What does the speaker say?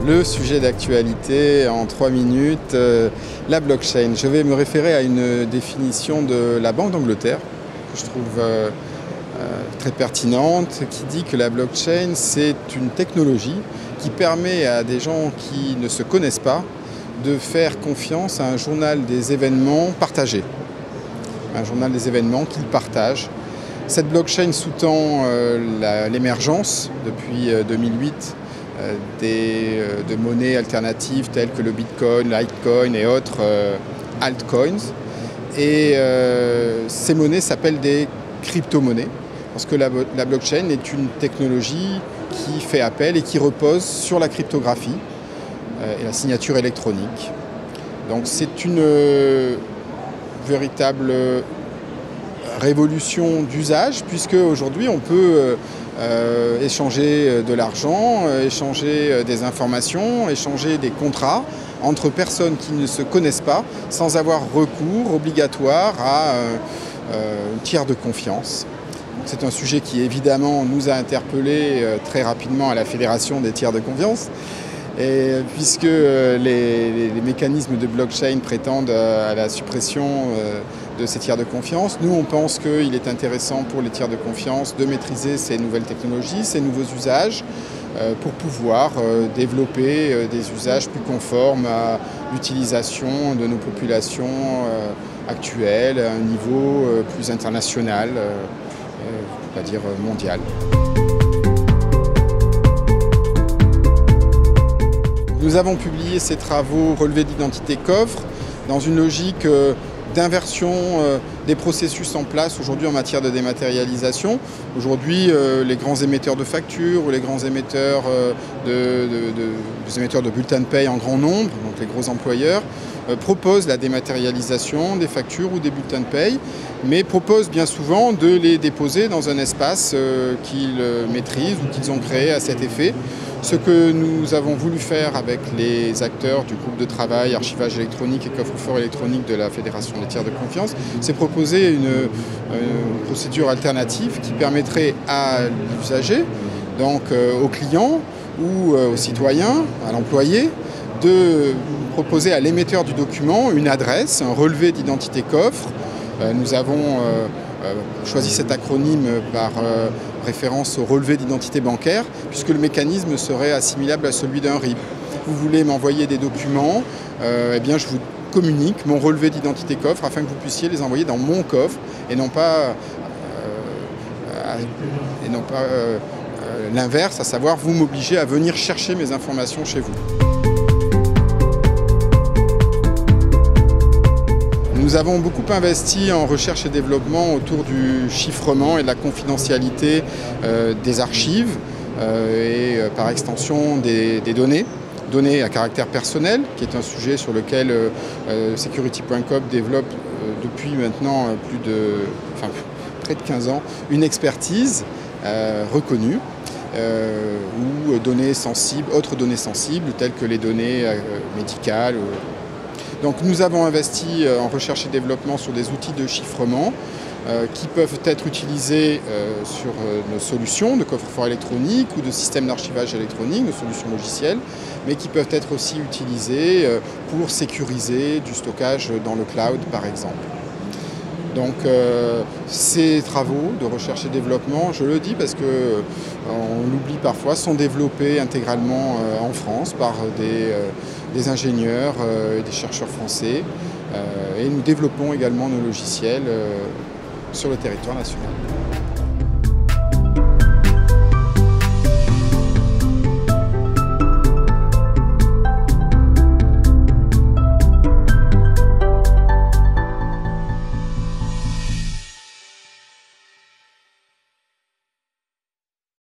Le sujet d'actualité en 3 minutes, la blockchain. Je vais me référer à une définition de la Banque d'Angleterre que je trouve très pertinente, qui dit que la blockchain, c'est une technologie qui permet à des gens qui ne se connaissent pas de faire confiance à un journal des événements partagé. Un journal des événements qu'ils partagent. Cette blockchain sous-tend l'émergence depuis 2008 de monnaies alternatives telles que le Bitcoin, le Litecoin et autres altcoins. Et ces monnaies s'appellent des crypto-monnaies parce que la blockchain est une technologie qui fait appel et qui repose sur la cryptographie et la signature électronique. Donc c'est une véritable révolution d'usage puisque aujourd'hui on peut échanger de l'argent, échanger des informations, échanger des contrats entre personnes qui ne se connaissent pas sans avoir recours obligatoire à un tiers de confiance. C'est un sujet qui évidemment nous a interpellés très rapidement à la Fédération des tiers de confiance. Et puisque les mécanismes de blockchain prétendent à la suppression de ces tiers de confiance, nous on pense qu'il est intéressant pour les tiers de confiance de maîtriser ces nouvelles technologies, ces nouveaux usages, pour pouvoir développer des usages plus conformes à l'utilisation de nos populations actuelles à un niveau plus international, on va dire mondial. Nous avons publié ces travaux relevés d'identité coffre dans une logique d'inversion des processus en place aujourd'hui en matière de dématérialisation. Aujourd'hui, les grands émetteurs de factures ou les grands émetteurs de bulletins de paie en grand nombre, donc les gros employeurs, proposent la dématérialisation des factures ou des bulletins de paie, mais proposent bien souvent de les déposer dans un espace qu'ils maîtrisent ou qu'ils ont créé à cet effet. Ce que nous avons voulu faire avec les acteurs du groupe de travail archivage électronique et coffre-fort électronique de la Fédération des tiers de confiance, c'est proposer une procédure alternative qui permettrait à l'usager, donc au client ou au citoyen, à l'employé, de proposer à l'émetteur du document une adresse, un relevé d'identité coffre. Nous avons choisi cet acronyme par référence au relevé d'identité bancaire, puisque le mécanisme serait assimilable à celui d'un RIB. Vous voulez m'envoyer des documents, eh bien je vous communique mon relevé d'identité coffre afin que vous puissiez les envoyer dans mon coffre et non pas l'inverse, à savoir vous m'obligez à venir chercher mes informations chez vous. Nous avons beaucoup investi en recherche et développement autour du chiffrement et de la confidentialité des archives et par extension des données à caractère personnel, qui est un sujet sur lequel Security.coop développe depuis maintenant près de 15 ans une expertise reconnue ou données sensibles, autres données sensibles telles que les données médicales. Donc nous avons investi en recherche et développement sur des outils de chiffrement qui peuvent être utilisés sur nos solutions de coffre-fort électronique ou de systèmes d'archivage électronique, nos solutions logicielles, mais qui peuvent être aussi utilisés pour sécuriser du stockage dans le cloud par exemple. Donc ces travaux de recherche et développement, je le dis parce qu'on l'oublie parfois, sont développés intégralement en France par des ingénieurs et des chercheurs français. Et nous développons également nos logiciels sur le territoire national.